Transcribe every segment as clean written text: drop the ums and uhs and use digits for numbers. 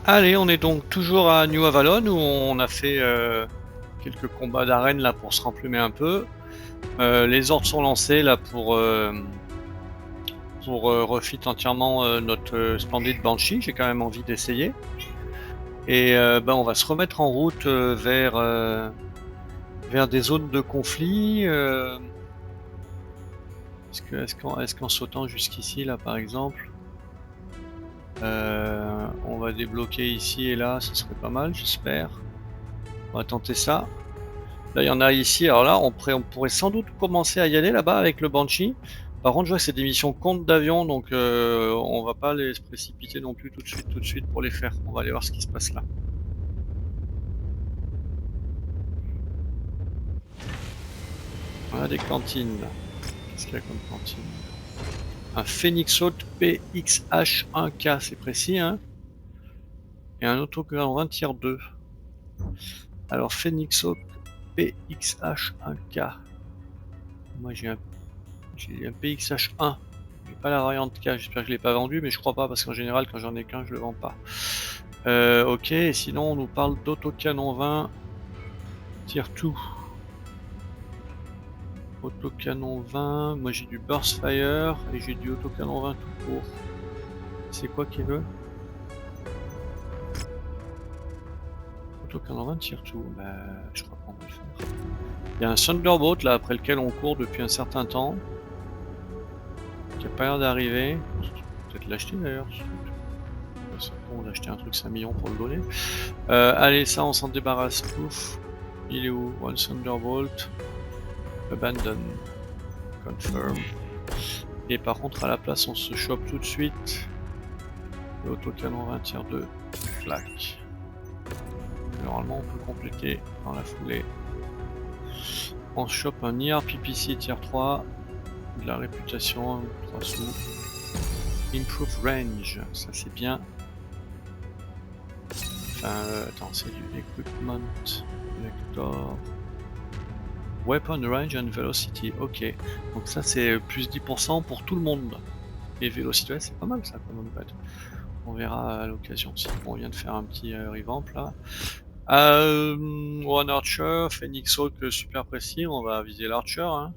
Allez, on est donc toujours à New Avalon où on a fait quelques combats d'arène là pour se remplumer un peu. Les ordres sont lancés là pour refit entièrement notre splendide Banshee. J'ai quand même envie d'essayer. Et on va se remettre en route vers des zones de conflit. Est-ce qu'en sautant jusqu'ici là par exemple, on va débloquer ici et là, ce serait pas mal, j'espère. On va tenter ça. Là, il y en a ici. Alors là, on pourrait sans doute commencer à y aller là-bas avec le Banshee. Par contre, je vois que c'est des missions compte d'avion, donc on va pas les se précipiter non plus tout de suite pour les faire. On va aller voir ce qui se passe là. On a des cantines. Qu'est-ce qu'il y a comme cantine? Un Phoenix Haute PXH1K, c'est précis, hein? Et un autocollant 20 tiers 2. Alors, Phoenix Haute PXH1K. Moi, j'ai un PXH1. J'ai pas la variante K, j'espère que je l'ai pas vendu, mais je crois pas parce qu'en général quand j'en ai qu'un je le vends pas. Ok, et sinon on nous parle d'autocanon 20 tier 2. Autocanon 20, moi j'ai du burst fire et j'ai du autocanon 20 tout court. C'est quoi qu'il veut? Autocanon 20 tier 2, bah je crois qu'on va le faire. Il y a un Thunderbolt là après lequel on court depuis un certain temps. Qui a pas l'air d'arriver. Peut-être l'acheter d'ailleurs. C'est con d'acheter un truc 5 millions pour le donner. Allez, ça on s'en débarrasse. Pouf. Il est où? One Thunderbolt. Abandon. Confirm. Et par contre à la place on se chope tout de suite l'autocanon 20 tiers 2. Flac. Normalement on peut compléter dans la foulée. On se chope un IRPPC tiers 3. De la réputation, 3 sous. Improve range, ça c'est bien. Enfin, attends, c'est du equipment. Vector. Weapon range and velocity, ok. Donc ça c'est plus 10% pour tout le monde. Et velocity, ouais, c'est pas mal ça comme upgrade. On verra à l'occasion. Si on vient de faire un petit revamp là. One Archer, Phoenix Hawk super précis, on va viser l'Archer. Hein.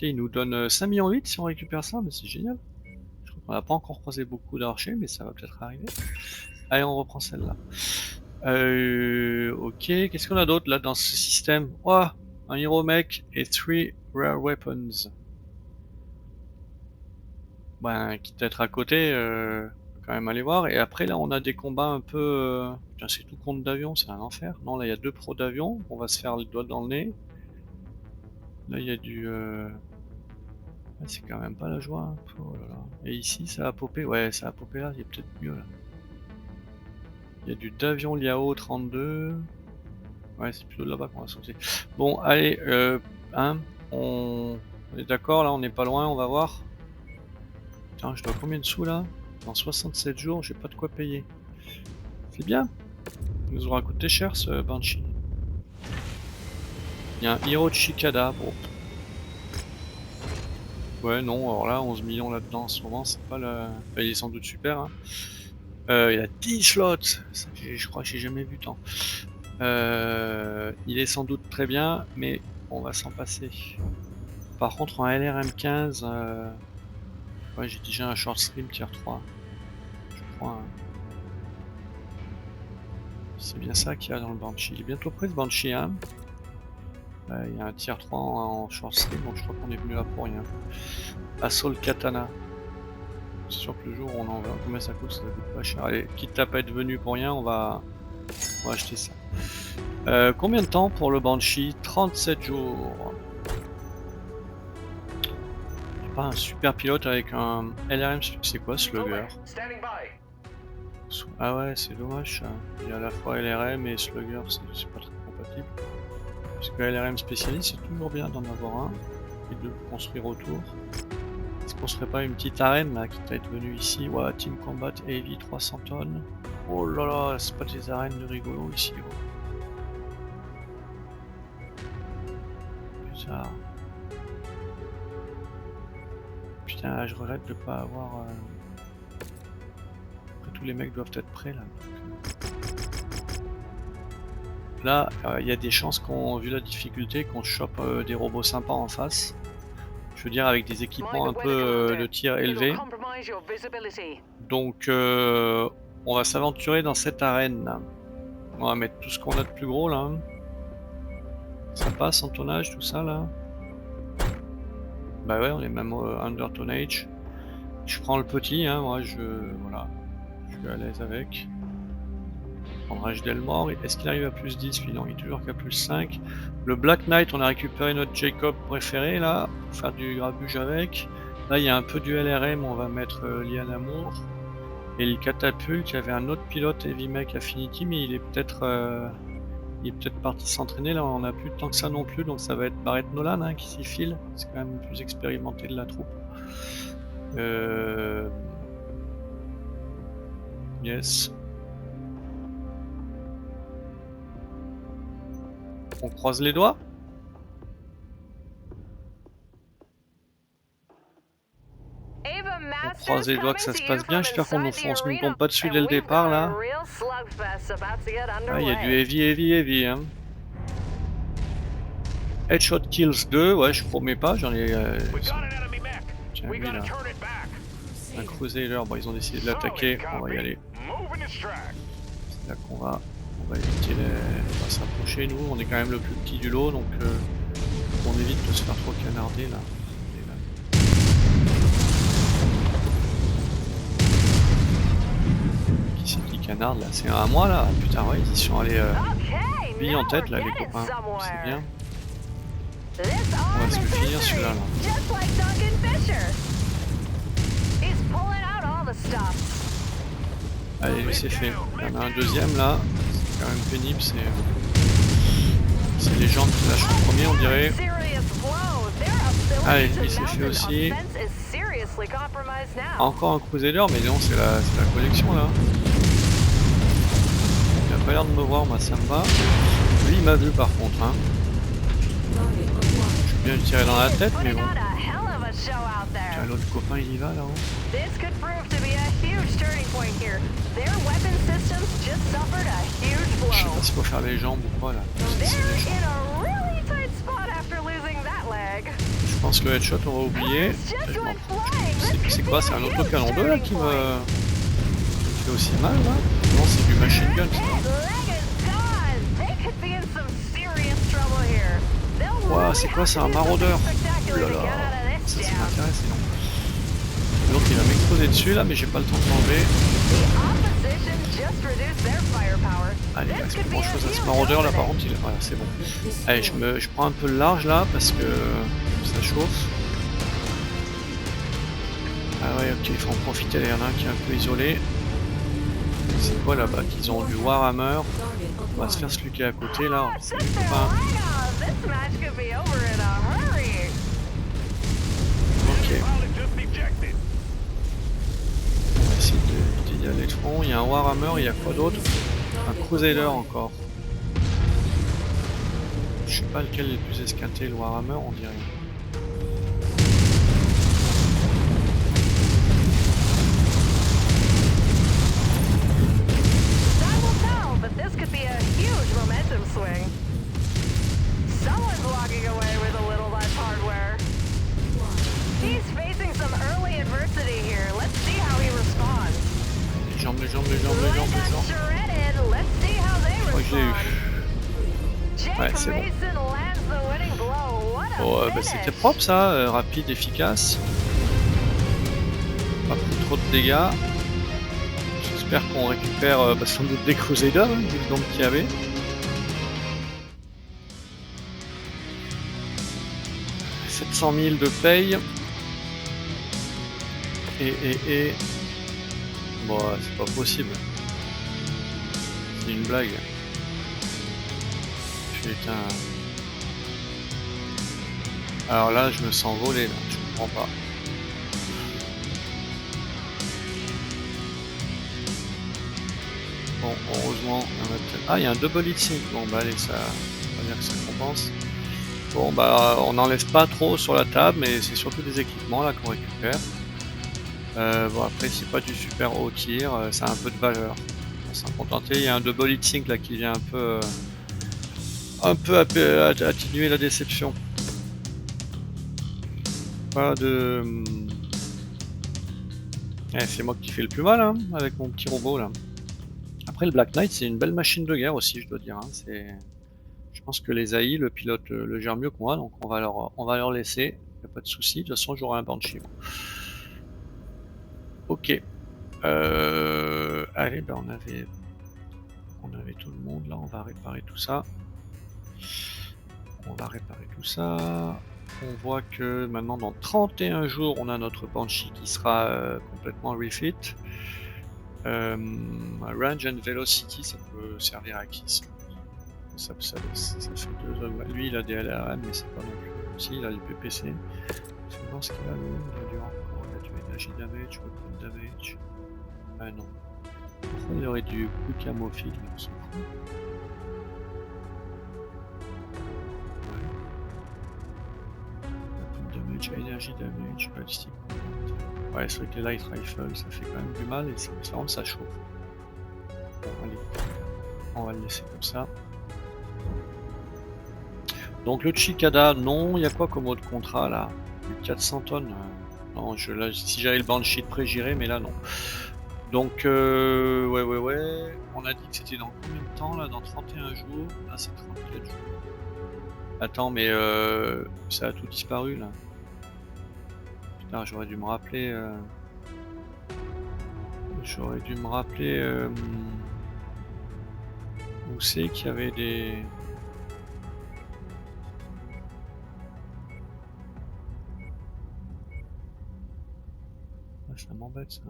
Il nous donne 5,8 millions si on récupère ça, mais c'est génial. Je crois qu'on n'a pas encore croisé beaucoup d'archers, mais ça va peut-être arriver. Allez, on reprend celle-là. Ok, qu'est-ce qu'on a d'autre là dans ce système? Oh, un Hero Mech et 3 Rare Weapons. Ben, quitte à être à côté, on peut quand même aller voir. Et après, là, on a des combats un peu... Putain, c'est tout compte d'avion, c'est un enfer. Non, là, il y a 2 pros d'avion. On va se faire le doigt dans le nez. Là, il y a du... Ah, c'est quand même pas la joie. Hein. Oh là là. Et ici, ça a popé. Ouais, ça a popé là, il y a peut-être mieux là. Il y a du Davion Liao 32. Ouais, c'est plutôt de là-bas qu'on va sauter. Bon, allez, hein, on est d'accord là, on n'est pas loin, on va voir. Putain, je dois combien de sous là? Dans 67 jours, j'ai pas de quoi payer. C'est bien. Il nous aura coûté cher ce Banshee. Il y a un Hiro de Chikada. Bon. Ouais, non, alors là, 11 millions là-dedans en ce moment, c'est pas le. Enfin, il est sans doute super. Hein. Il a 10 slots. Je crois que j'ai jamais vu tant. Il est sans doute très bien, mais on va s'en passer. Par contre, en LRM15, ouais, j'ai déjà un short stream tier 3. Je crois. Hein. C'est bien ça qu'il y a dans le Banshee. Il est bientôt prêt ce Banshee, hein. Il y a un tier 3 en short stream, donc je crois qu'on est venu là pour rien. Assault Katana. C'est sûr que le jour où on en va, combien ça coûte pas cher. Allez, quitte à pas être venu pour rien, on va acheter ça. Combien de temps pour le Banshee? 37 jours. Pas un super pilote avec un LRM, c'est quoi Slugger? Ah ouais, c'est dommage ça. Il y a à la fois LRM et Slugger, c'est pas très compatible. Parce que LRM spécialiste, c'est toujours bien d'en avoir un et de construire autour. Est-ce qu'on se ferait pas une petite arène là, quitte à être venu ici? Ouais, Team Combat Heavy 300 tonnes. Oh là là, c'est pas des arènes de rigolo ici. Oh. Putain. Putain, je regrette de pas avoir... tous les mecs doivent être prêts là. Là, il y a des chances qu'on, vu la difficulté, qu'on chope des robots sympas en face. Je veux dire avec des équipements un peu de tir élevé. Donc on va s'aventurer dans cette arène là. On va mettre tout ce qu'on a de plus gros là. Ça passe en tonnage tout ça là? Bah ouais, on est même under tonnage. Je prends le petit, hein, moi voilà, je suis à l'aise avec. Je prendrai Delmore. Est-ce qu'il arrive à plus 10 lui? Non, il est toujours qu'à plus 5. Le Black Knight, on a récupéré notre Jacob préféré là, pour faire du grabuge avec. Là il y a un peu du LRM, on va mettre Lian Amour. Et le catapulte, il y avait un autre pilote Heavy Mech Affinity, mais il est peut-être parti s'entraîner. Là on n'a plus de temps que ça non plus, donc ça va être Barrett Nolan hein, qui s'y file. C'est quand même le plus expérimenté de la troupe. Yes. On croise les doigts. On croise les doigts que ça se passe bien. J'espère qu'on ne nous tombe pas dessus dès le départ là. Ah, il y a du heavy hein. Headshot kills 2, ouais je promets pas, j'en ai... Tiens lui là. Un crusader, bon ils ont décidé de l'attaquer, on va y aller. C'est là qu'on va éviter on va s'approcher nous, on est quand même le plus petit du lot donc on évite de se faire trop canarder là. Qui c'est qui canarde là? C'est à moi là? Putain ouais ils sont allés billes en tête là les copains, c'est bien. On va se le finir celui-là là. Allez lui c'est fait. Il y en a un deuxième là. C'est quand même pénible, c'est les gens qui lâchent en premier on dirait. Allez lui c'est fait aussi. Encore un crusader mais non c'est la collection là. Il a pas l'air de me voir, moi ça me va. Lui il m'a vu par contre hein. Je vais bien le tirer dans la tête mais bon. Tiens, l'autre copain il y va là-haut. Je sais pas s'il faut faire les jambes ou quoi là. Je pense que le headshot on va oublier. C'est quoi? C'est un autocanon 2 là qui me fait aussi mal là? Non c'est du machine gun ça. Wow, c'est quoi? C'est un maraudeur. Oh là là. Ça m'intéresse non. Donc il va m'exploser dessus là mais j'ai pas le temps de l'enlever. Allez, il reste plus grand chose à ce maraudeur là par contre voilà c'est bon. Allez je prends un peu le large là parce que ça chauffe. Ah ouais ok il faut en profiter, il y en a un qui est un peu isolé. C'est quoi là-bas qu'ils ont du Warhammer? On va se faire celui qui est à côté là. Ok. On va essayer d'y aller de front. Il y a un Warhammer, il y a quoi d'autre? Un Crusader encore. Je sais pas lequel est le plus esquinté, le Warhammer on dirait. Les jambes. Je crois que je l'ai eu. Ouais, c'est bon. Bon, bah, c'était propre ça, rapide, efficace. Pas pris trop de dégâts. J'espère qu'on récupère sans doute des Crusaders, vu le nombre qu'il y avait. « 700 000 de paye. Et... Bon, c'est pas possible. C'est une blague. Putain. Alors là, je me sens volé, là. Je comprends pas. Bon, heureusement, il y a un double hit sync. Bon, bah allez, ça va dire que ça compense. Bon, bah, on n'enlève pas trop sur la table, mais c'est surtout des équipements là qu'on récupère. Bon après c'est pas du super haut tir, ça a un peu de valeur. On va s'en contenter. Il y a un double hit sync là qui vient un peu atténuer la déception. Pas de... c'est moi qui fais le plus mal hein, avec mon petit robot là. Après le Black Knight c'est une belle machine de guerre aussi je dois dire. Hein. Je pense que les AI, le pilote le gère mieux que moi, donc on va leur laisser. Y a pas de souci. De toute façon j'aurai un Banshee. Ok. Allez, ben on avait tout le monde là, on va réparer tout ça. On voit que maintenant dans 31 jours on a notre Banshee qui sera complètement refit. Range and Velocity ça peut servir à qui ça fait 2 hommes. Lui il a des LRM mais c'est pas non plus. Si il a les PPC. Je vais voir ce qu'il a lui. Il a du encore, il a du energy damage, weapon damage. Ah non. Pourquoi il aurait du quick ammo field, on s'en fout. Damage, energy damage, ballistic combat. Ouais, c'est vrai que les light rifles ça fait quand même du mal et c'est vraiment ça chauffe. Bon, allez, on va le laisser comme ça. Donc le Chikada, non, il y a quoi comme autre contrat là? 400 tonnes. Non, là, si j'avais le Banshee de près j'irais, mais là non. Donc ouais. On a dit que c'était dans combien de temps là? Dans 31 jours. Là c'est 34 jours. Attends, mais ça a tout disparu là. Putain, j'aurais dû me rappeler. Où c'est qu'il y avait des. Ah, ça m'embête ça.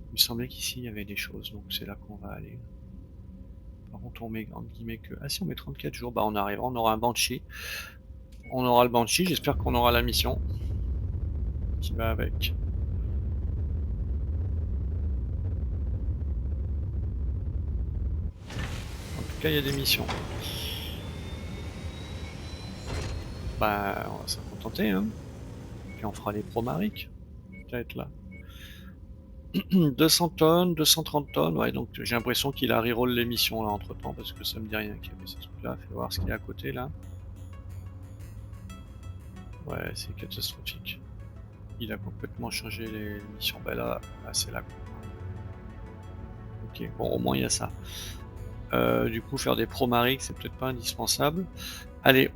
Il me semblait qu'ici il y avait des choses, donc c'est là qu'on va aller. Par contre on met entre guillemets que. Ah si on met 34 jours, bah on arrivera, on aura un Banshee. On aura le Banshee, j'espère qu'on aura la mission qui va avec. En tout cas il y a des missions. Bah on va s'en contenter hein. Puis on fera les promariques. Peut-être là. 200 tonnes, 230 tonnes, ouais donc j'ai l'impression qu'il a reroll les missions là entre temps parce que ça me dit rien qu'il y avait ces trucs là, fais voir ce qu'il y a à côté là. Ouais c'est catastrophique. Il a complètement changé les missions, bah là c'est là. Ok, bon au moins il y a ça. Du coup faire des promariques c'est peut-être pas indispensable. Allez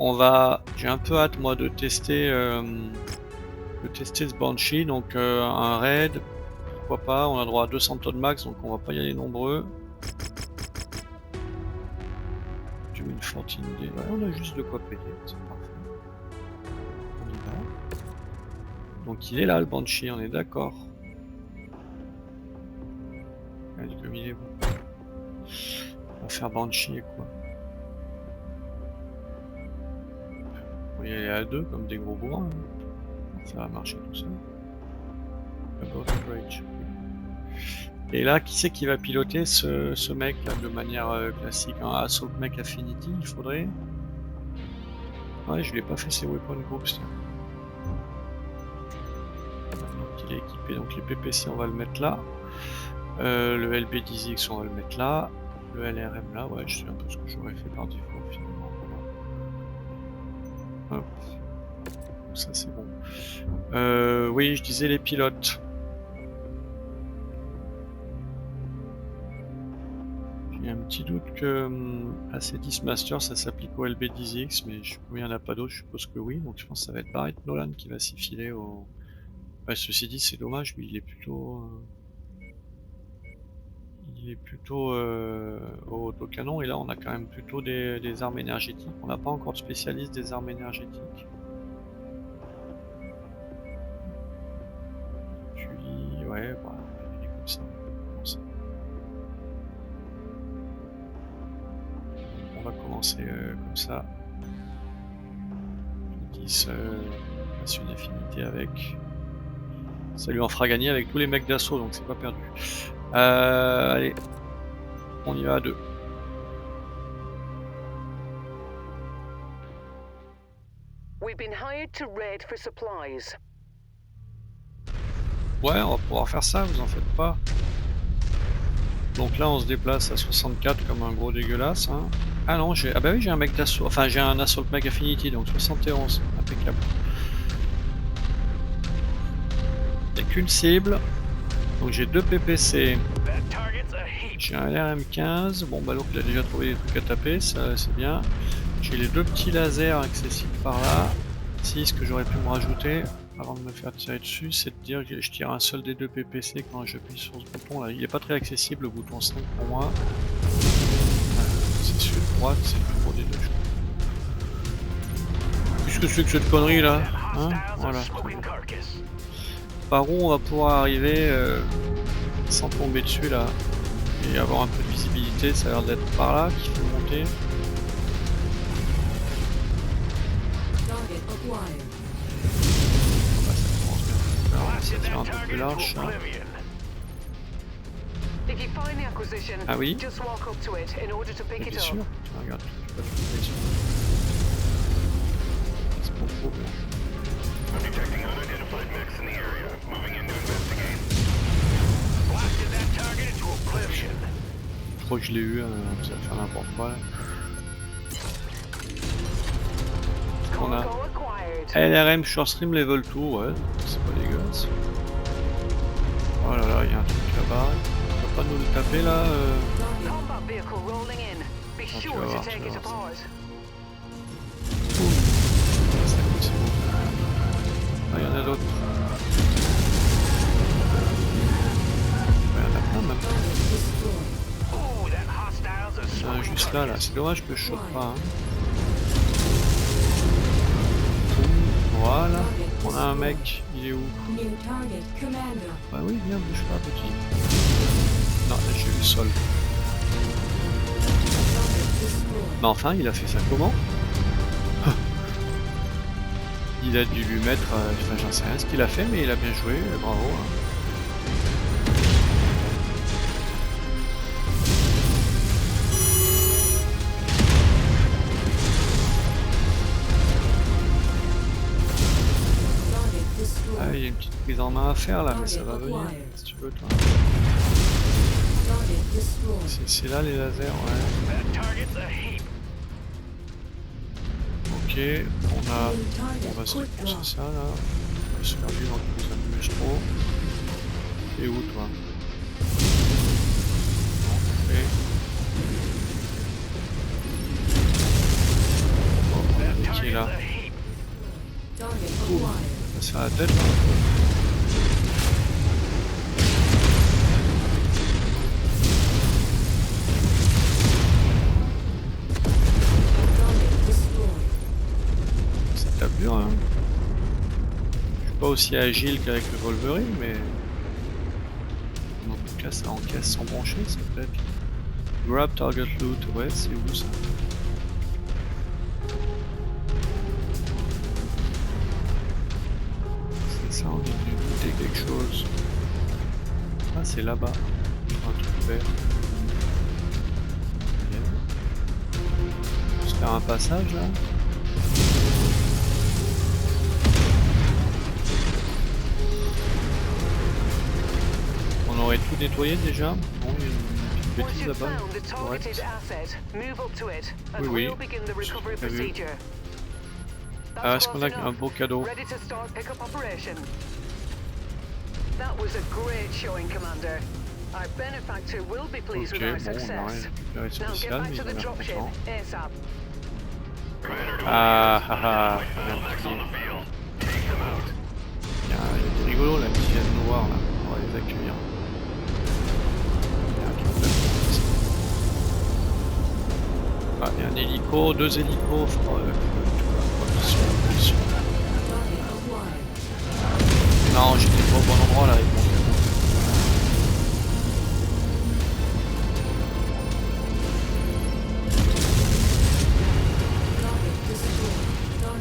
j'ai un peu hâte moi de tester ce Banshee, donc un raid. Pourquoi pas, on a droit à 200 tonnes max donc on va pas y aller nombreux. Tu mets une fortune D, ouais, on a juste de quoi payer, c'est parfait. On y va. Donc il est là le Banshee, on est d'accord. Allez, comme il est bon. On va faire Banshee quoi. On va y aller à deux comme des gros bourrins. Hein. Ça va marcher tout seul. Et là, qui c'est qui va piloter ce mec là de manière classique? Un Assault Mech Affinity, il faudrait. Ouais, je lui ai pas fait ses weapon groups. Donc il est équipé, donc les PPC on va le mettre là. Le LB10X on va le mettre là. Le LRM là, ouais, je sais un peu ce que j'aurais fait par défaut finalement. Voilà. Hop. Donc ça c'est bon. Oui, je disais les pilotes. J'ai un petit doute que AC10 Master ça s'applique au LB10X, mais je crois qu'il n'y en a pas d'autres, je suppose que oui, donc je pense que ça va être Barrett Nolan qui va s'y filer au. Ouais, ceci dit, c'est dommage, lui il est plutôt. Au autocanon, et là on a quand même plutôt des armes énergétiques. On n'a pas encore de spécialiste des armes énergétiques. Puis, ouais, bah, on va y aller comme ça. On va commencer comme ça. 10, passe une affinité avec. Ça lui en fera gagner avec tous les mecs d'assaut, donc c'est pas perdu. Allez, on y va à deux. We been hired to raid for supplies. Ouais, on va pouvoir faire ça, vous en faites pas. Donc là, on se déplace à 64 comme un gros dégueulasse. Hein. Ah non, j'ai... Ah bah oui, j'ai un mec d'assaut. Enfin, j'ai un Assault Mech Affinity, donc 71. Impeccable. Il n'y a qu'une cible. Donc j'ai 2 PPC. J'ai un RM15. Bon, bah l'autre, il a déjà trouvé des trucs à taper, ça c'est bien. J'ai les 2 petits lasers accessibles par là. Si, ce que j'aurais pu me rajouter avant de me faire tirer dessus, c'est de dire que je tire un seul des 2 PPC quand j'appuie sur ce bouton là. Il est pas très accessible, le bouton 5 pour moi. C'est celui de droite, c'est le plus gros des deux, je crois. Qu'est-ce que c'est que cette connerie là, hein? Voilà. Par où on va pouvoir arriver sans tomber dessus là et avoir un peu de visibilité? Ça a l'air d'être par là qu'il faut monter. Ça tire un peu plus large. Hein. Ah oui? Bien sûr. Tiens, regarde, je peux pas trouver ici. C'est pas trop bien. Je crois que je l'ai eu, ça va faire n'importe quoi là. On a LRM Shortstream Level 2, ouais, c'est pas dégueulasse. Oh là là, il y a un truc là-bas. On va pas nous le taper là tu vas voir, tu vas voir. Ah, il y en a d'autres. Il y en a plein même. Il y en a juste là, c'est dommage que je chope pas. Hein. Voilà, on a un mec, il est où? Bah oui, viens, bouge pas petit. Non, j'ai eu le sol. Mais enfin, il a fait ça comment? Il a dû lui mettre, enfin j'en sais rien ce qu'il a fait, mais il a bien joué, bravo. Hein. Ah, il y a une petite prise en main à faire là, mais ça va venir, si tu veux toi. C'est là les lasers, ouais. Ok, on va se défoncer ça là. On va se faire vivre quand nous amuse trop. Et où toi? Ok. Bon, on a qui est là. Ouh, ça a la tête là. Dur, hein. Je suis pas aussi agile qu'avec le Wolverine, mais en tout cas ça encaisse sans brancher, ça peut être. Grab target loot, ouais, c'est où ça? C'est ça, on est venu looter quelque chose. Ah, c'est là-bas, un truc vert. On va se faire un passage là. On aurait tout nettoyé déjà. Bon, il y a une petite bêtise là-bas. Oui, oui. J'ai vu. Ah, est-ce qu'on a un beau cadeau? Ok, bon, on a rien récupéré de spécial, mais il a l'air content. Ah, ah, ah, il y a des rigolos là qui viennent nous voir là. On va les accueillir. Ah, il y a un hélico, 2 hélicos. Non, j'étais pas au bon endroit là avec mon canon.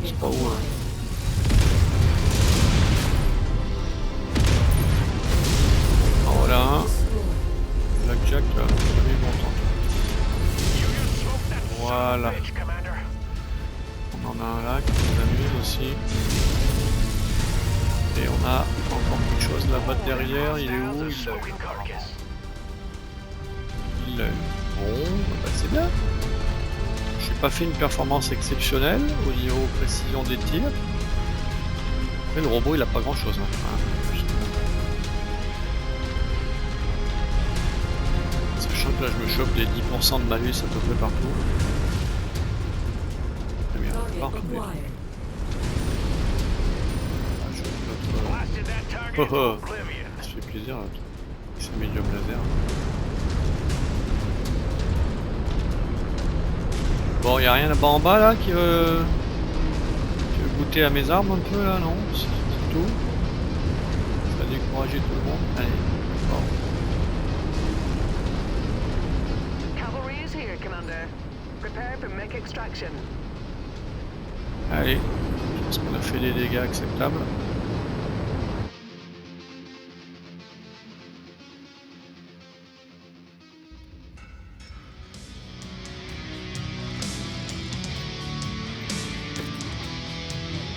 C'est pas où hein. Voilà. Blackjack là, jamais longtemps. Voilà. On en a un là qui nous amuse aussi. battre derrière, il est où? Bon, bah c'est bien. J'ai pas fait une performance exceptionnelle au niveau précision des tirs. Après, le robot il a pas grand chose. Sachant que là je me chope des 10% de malus à peu près partout. Très bien, partout. Oh oh, ça fait plaisir là. C'est médium laser. Bon, y'a rien là-bas en bas là qui veut goûter à mes armes un peu là, non? C'est tout. Ça va décourager tout le monde. Allez, bon. Cavalry is here, Commander. Prepare for mech extraction. Allez, je pense qu'on a fait des dégâts acceptables.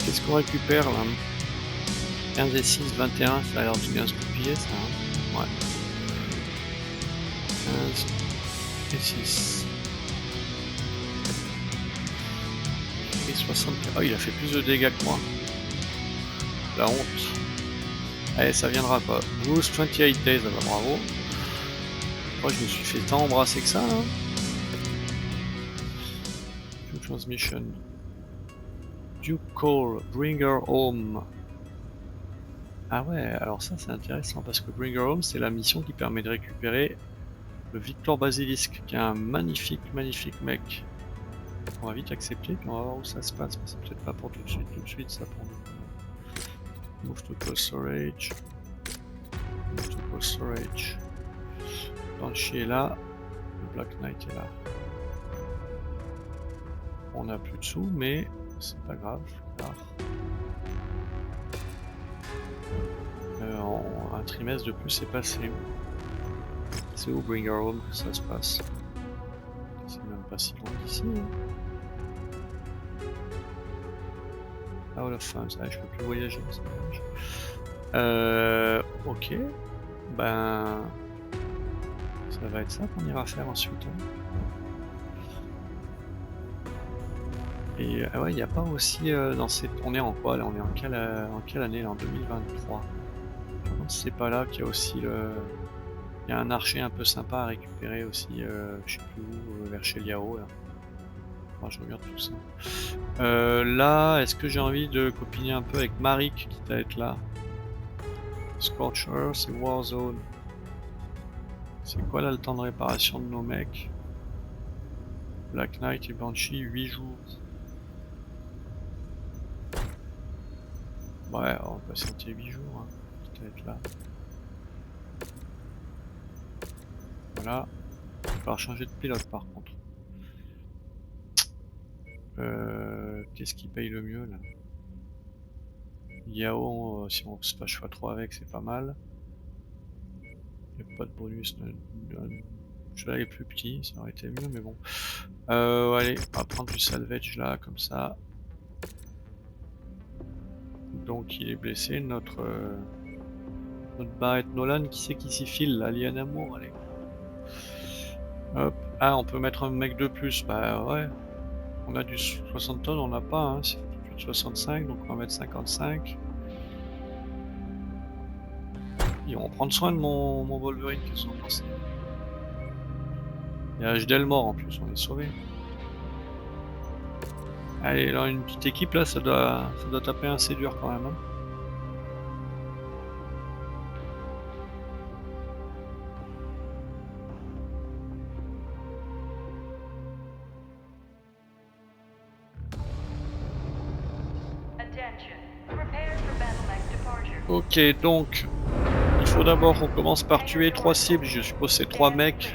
Qu'est-ce qu'on récupère là? 15 et 6, 21, ça a l'air de bien se coupiller ça. Hein, ouais. 15 et 6. Et 64. Oh, il a fait plus de dégâts que moi. La honte. Allez, ça viendra pas. Boost 28 days, bah, bravo. Moi, je me suis fait tant embrasser que ça. Hein. Transmission. Duke Call, Bring Her Home. Ah ouais, alors ça c'est intéressant parce que Bring Her Home c'est la mission qui permet de récupérer le Victor Basilisk qui est un magnifique mec. On va vite accepter puis on va voir où ça se passe, mais c'est peut-être pas pour tout de suite ça pour nous. Move to cold storage. Move to cold storage. Banshee est là, le Black Knight est là. On a plus de sous mais c'est pas grave, car un trimestre de plus est passé. C'est où Bring Her Home que ça se passe? C'est même pas si loin d'ici. Out of funds, ah, je peux plus voyager, c'est dommage. Ok, ben ça va être ça qu'on ira faire ensuite. Hein. Et ah ouais, il n'y a pas aussi dans cette... On est en quoi là? On est en quelle année là? En 2023. Je me demande si c'est pas là qu'il y a aussi le... Il y a un archer un peu sympa à récupérer aussi, je sais plus où, vers chez Liao là. Enfin, je regarde tout ça. Là, est-ce que j'ai envie de copiner un peu avec Marik qui doit être là? Scorcher, c'est Warzone. C'est quoi là le temps de réparation de nos mecs? Black Knight et Banshee, 8 jours. Ouais, on va patienter 8 jours, hein. Peut-être là. Voilà. Il va falloir changer de pilote par contre. Qu'est-ce qui paye le mieux là? Yao, si on se passe x3 avec, c'est pas mal. Il n'y a pas de bonus. Je vais aller plus petit, ça aurait été mieux, mais bon. Allez, on va prendre du salvage là, comme ça. Donc il est blessé, notre Barrett Nolan, qui c'est qui s'y file là? Alien Amour, allez. Hop. Ah, on peut mettre un mec de plus, bah ouais. On a du 60 tonnes, on n'a pas, hein. C'est plus de 65, donc on va mettre 55. Ils vont prendre soin de mon Wolverine, qu'est-ce qu'on pense? Il y a HDL mort en plus, on est sauvés. Allez, là une petite équipe là, ça doit taper assez dur quand même. Hein. Ok, donc il faut d'abord qu'on commence par tuer 3 cibles, je suppose c'est 3 mecs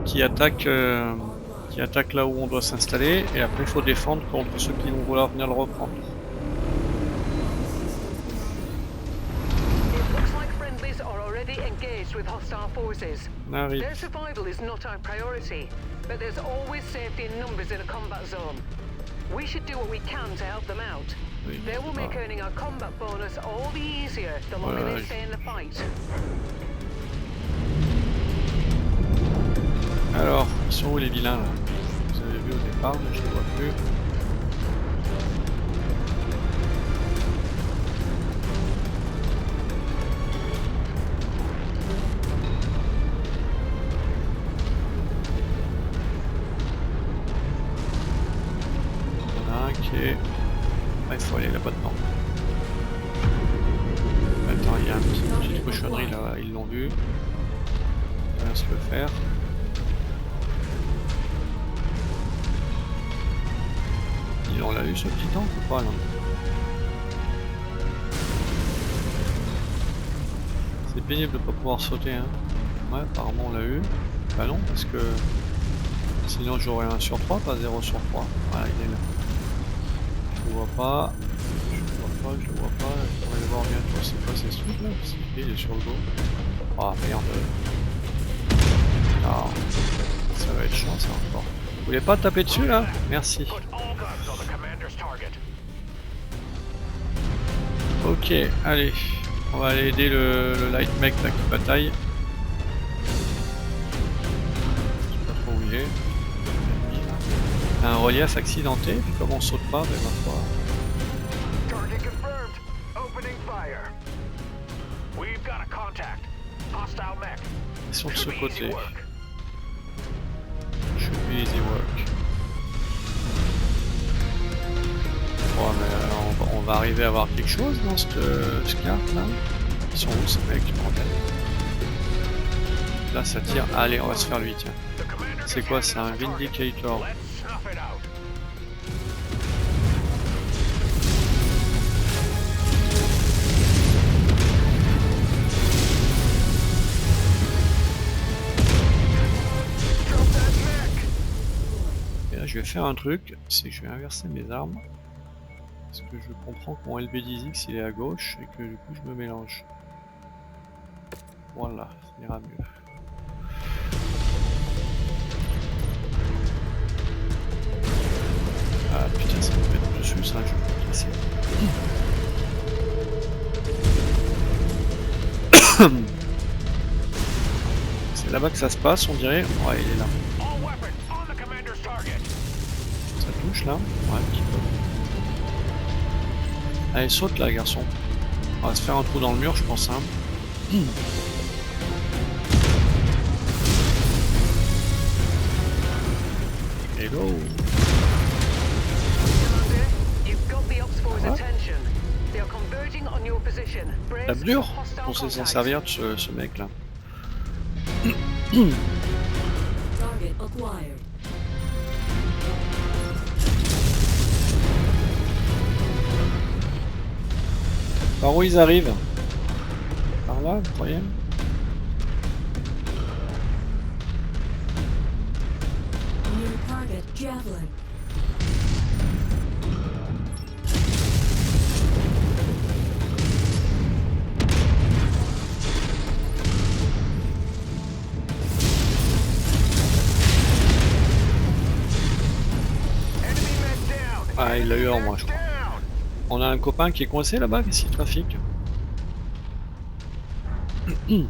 qui attaquent là où on doit s'installer, et après il faut défendre contre ceux qui vont vouloir venir le reprendre. Arrive. Their survival is not our priority, but there's always safety in numbers in a combat zone. We should do what we can to help them out. Oui. They will make earning our combat bonus all the easier the longer Voilà, they stay in the fight. Alors, ils sont où les vilains là? Vous avez vu au départ, mais je ne les vois plus. Il y en a un qui est... Ah, il faut aller là-bas dedans. Attends, il y a une petite cochonnerie là, ils l'ont vu. On va se le faire. On l'a eu ce petit tank ou pas là? C'est pénible de pas pouvoir sauter hein. Ouais apparemment on l'a eu. Bah non parce que sinon j'aurais 1 sur 3, pas 0 sur 3. Voilà il est là. Je le vois pas. Je le vois pas, je le vois pas. On va le voir bientôt. C'est quoi ces trucs là? Il est sur le dos. Ah merde. Ah, ça va être chiant ça encore. Vous voulez pas taper dessus là? Merci. Ok, allez, on va aller aider le light mech là qui bataille. Je sais pas trop où il est. Un relief accidenté, puis comme on saute pas, ben ma foi. Ils sont de ce côté. Should be easy work. Bon, mais on va arriver à avoir quelque chose dans cette carte là. Ils sont où ces mecs? Là ça tire. Allez, on va se faire lui, tiens. C'est quoi? C'est un Vindicator. Et là je vais faire un truc, c'est que je vais inverser mes armes. Parce que je comprends que mon LB10X il est à gauche et que du coup je me mélange. Voilà, ça ira mieux. Ah putain, ça me met dessus ça, je vais me casser. C'est là-bas que ça se passe, on dirait. Ouais, il est là. Ça touche là? Ouais, un petit peu. Allez, saute là, garçon. On va se faire un trou dans le mur, je pense. Hein. Hello. La blure on sait s'en servir de ce mec là. Par où ils arrivent? Par là, vous croyez? Ah, il l'a eu en moi, je crois. On a un copain qui est coincé là-bas, qu'est-ce qu'il trafique? Non,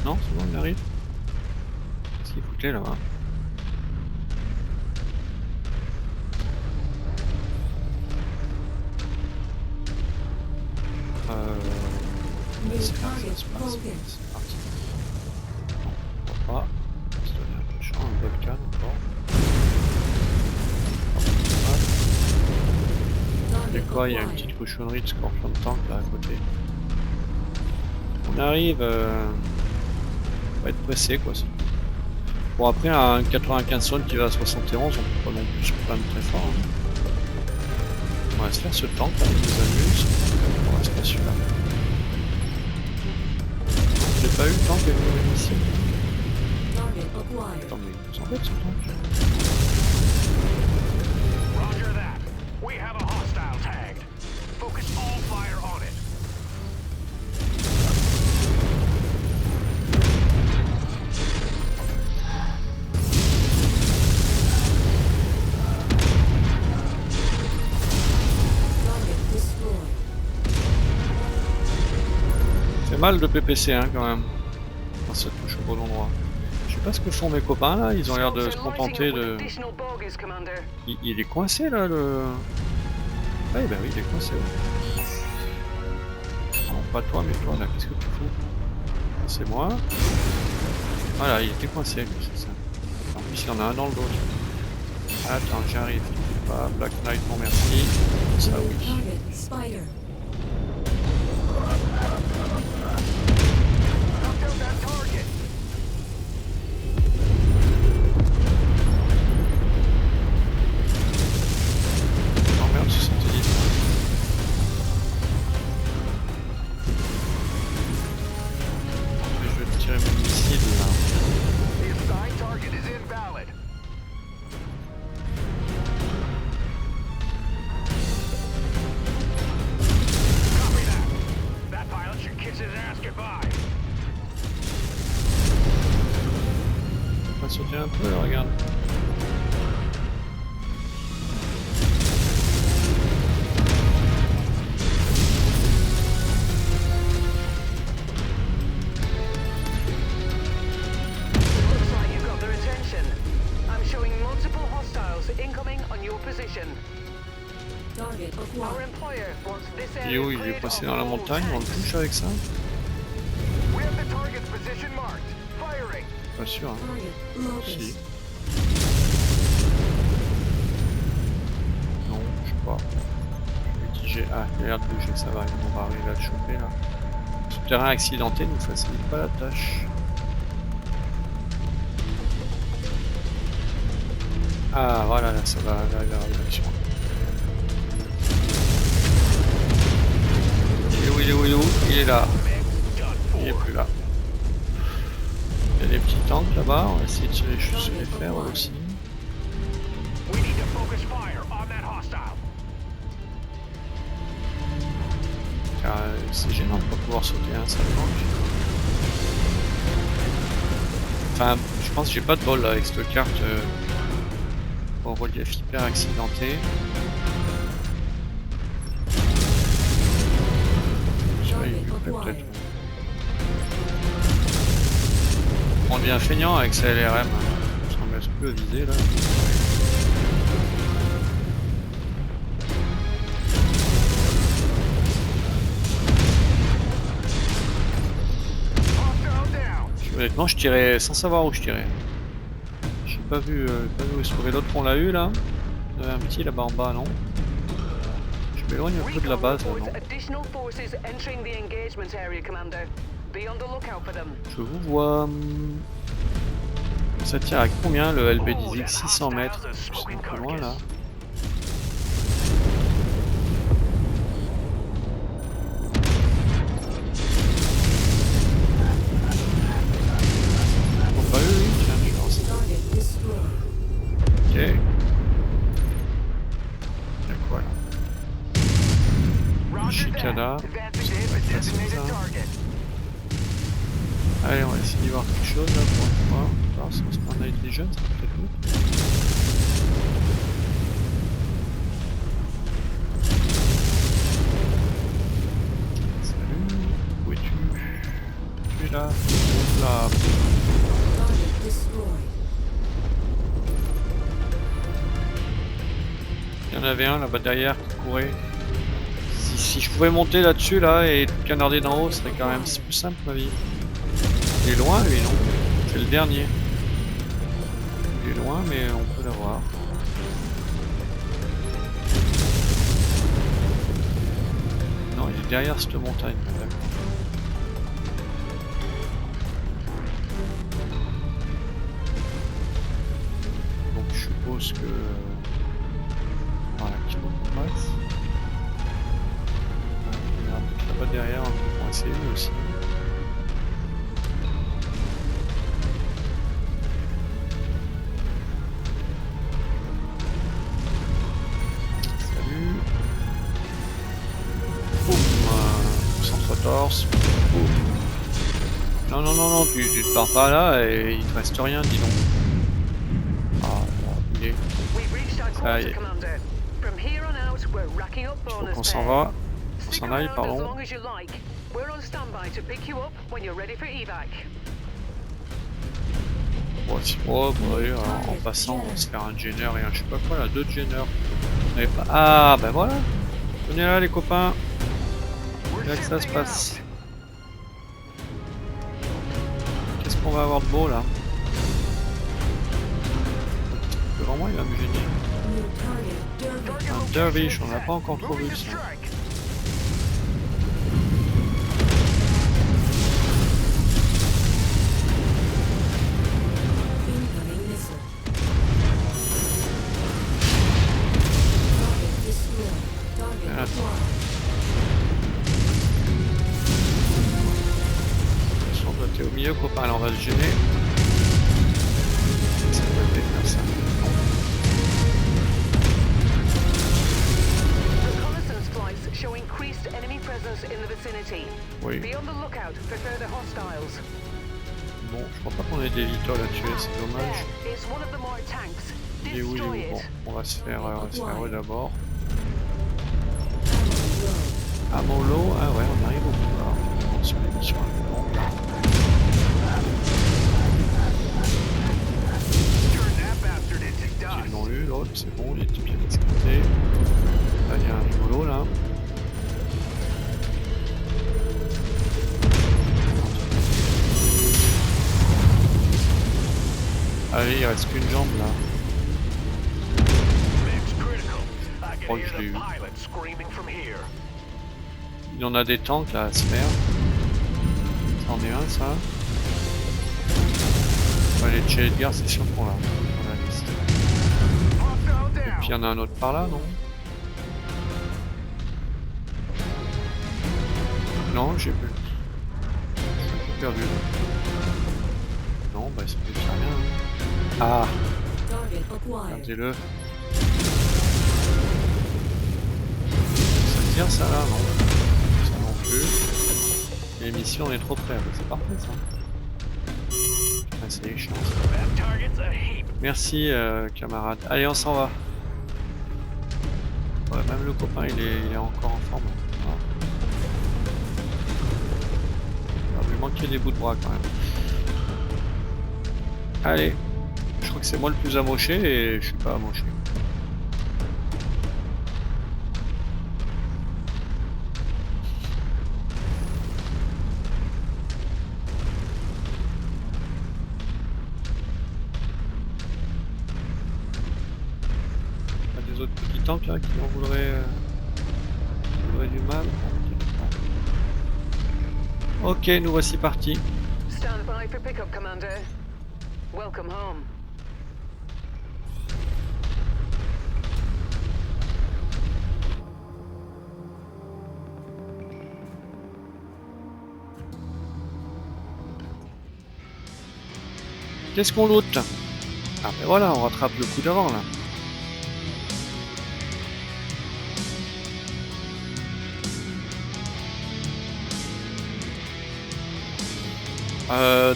c'est bon, il arrive. Qu'est-ce qu'il foutait là-bas? C'est parti. Non, on va pas. On va se donner un peu de champ, un Vulcan encore. Et quoi, il y a une petite cochonnerie de Scorpion Tank là à côté. On arrive, on va être pressé quoi. Bon après un 95 sonnes qui va à 71, on peut pas non plus se prendre très fort. Hein. On va se faire ce tank là, qui nous amuse. On va se faire celui-là. J'ai pas eu le tank avec nous ici. Attends mais il nous embête ce tank. fait mal de PPC hein, quand même. Quand ça touche au bon endroit. Je sais pas ce que font mes copains là, ils ont l'air de se contenter de... Il est coincé là le... Ah bah oui il est coincé. Ouais. Non pas toi mais toi là, qu'est-ce que tu fous? C'est moi. Voilà, il était coincé lui, c'est ça. En plus il y en a un dans le dos. Attends, j'arrive. Ah, Black Knight, non merci. Ça oui. Oh merde, c'est satellite. Je vais tirer mes missiles là. On va sauter un peu là, regarde. Il est où? Il est passé dans la montagne, on le touche avec ça? Pas sûr, hein. Si. Non, je sais pas. Mitigé. Ah, il a l'air de bouger, ça va, on va arriver à le choper là. Ce terrain accidenté ne nous facilite pas la tâche. Ah, voilà, là, ça va, là, il arrive à sur. Il est où? Il est là. Il est plus là. Il y a des petits tanks là-bas, on va essayer de se les faire aussi. Car c'est gênant de ne pas pouvoir sauter un seul tank. Enfin, je pense que j'ai pas de bol là, avec cette carte au relief hyper accidenté. Peut-être. On devient feignant avec sa LRM, parce qu'on laisse plus à viser là. Honnêtement, je tirais sans savoir où je tirais. J'ai pas vu où est-ce que l'autre on l'a eu là. Il y avait un petit là-bas en bas, non? Je m'éloigne un peu de la base là, non? Je vous vois. Ça tire à combien le LB10X? 600 mètres. C'est un peu loin là. Oh bah oui, tiens, je vais lancer. Ok. Il y a quoi là? Chicana. Allez, on va essayer d'y voir quelque chose là pour une fois. Alors, si on se prend un Intelligence, ça peut être mieux. Salut, où es-tu? Tu es là. Là. Il y en avait un là-bas derrière qui courait. Si je pouvais monter là-dessus là et canarder d'en haut, ce serait quand même plus simple ma vie. Il est loin lui, non? C'est le dernier. Il est loin mais on peut l'avoir. Non, il est derrière cette montagne. Donc je suppose que... Voilà, qu'il faut qu'on passe. Il y a un truc là-bas derrière, on va essayer lui aussi. Non, tu te pars pas là et il te reste rien, dis donc. Ah, il est. Ça y est. Il faut qu'on s'en va. On s'en aille, pardon. We're on standby to pick you up when you're ready for evac. Bon, si, oh, bah, allez, en passant, on va se faire un Jenner et un je sais pas quoi là, 2 Jenner. Ah, bah voilà. Venez là, les copains. C'est là que ça se passe. Qu'est-ce qu'on va avoir de beau là? Devant moi, il va me gêner. Un Dervish, on l'a pas encore trop vu ça. T'es au milieu, copain, alors on va se gêner. Ça peut être faire ça. Reconnaissance flights show increased enemy presence in the vicinity. Oui. Be on the lookout for further hostiles. Bon, je crois pas qu'on ait des Vitols à tuer, c'est dommage. It's one of the more tanks. Il est où, Destroy Bon, it. on va se faire eux d'abord. À Molo, ah ouais, on arrive au pouvoir. On sur les missions allemandes. Ils l'ont eu, l'autre, c'est bon, il était bien escorté. Là, il y a un rigolo là. Allez, il reste qu'une jambe là. Je crois que je l'ai eu. Il en a des tanks là à se faire. Ça en est un ça. Les Tchè Edgar, c'est sûr qu'on l'a. On l'a liste. Et puis il y en a un autre par là, non? Non, j'ai plus. J'ai un peu perdu. Non, bah ça peut faire rien. Hein. Ah! Regardez-le. Ça tire ça là, non? Ça non plus. L'émission on est trop près, c'est parfait ça. C'est chiant. Merci camarade. Allez, on s'en va. Ouais, même le copain il est encore en forme. Voilà. Il va lui manquer des bouts de bras quand même. Allez. Je crois que c'est moi le plus amoché et je suis pas amoché. Autres petits tanks là qui en voudraient du mal. Ok, nous voici partis. Stand by for pickup, Commander. Welcome home. Qu'est-ce qu'on loot? Ah ben voilà, on rattrape le coup d'avant là.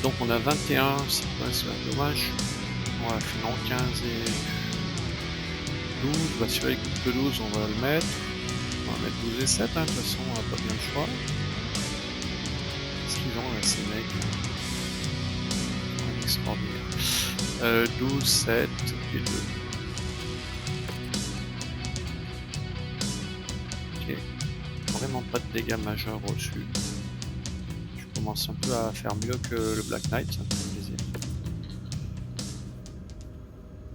Donc on a 21, c'est dommage. On va faire non 15 et 12, bah sur les coups de 12 on va le mettre. On va mettre 12 et 7, hein, de toute façon on n'a pas bien le choix. Qu'est-ce qu'ils ont là ces mecs là? Extraordinaire. 12, 7 et 2. Ok. Vraiment pas de dégâts majeurs reçus. Commence un peu à faire mieux que le Black Knight, ça me fait plaisir.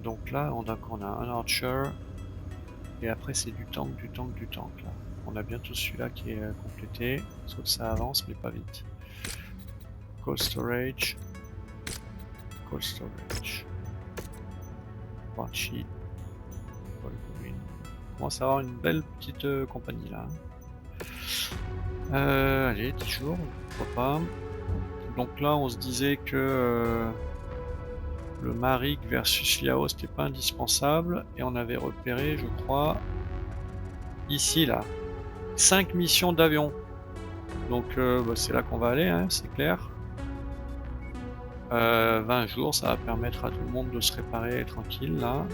Donc là, on a un Archer, et après c'est du tank là. On a bientôt celui-là qui est complété, sauf que ça avance mais pas vite. Cold Storage. Archie. Wolverine. On commence à avoir une belle petite compagnie là. Allez, 10 jours, pourquoi pas. Donc là, on se disait que le Marik versus Liao, c'était pas indispensable. Et on avait repéré, je crois, ici, là, 5 missions d'avion. Donc bah, c'est là qu'on va aller, hein, c'est clair. 20 jours, ça va permettre à tout le monde de se réparer tranquille, là.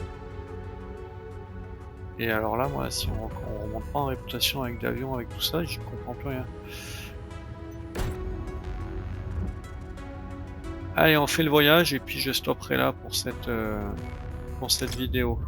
Et alors là, moi, si on remonte pas en réputation avec d'avion, avec tout ça, j'y comprends plus rien. Allez, on fait le voyage et puis je stopperai là pour cette vidéo.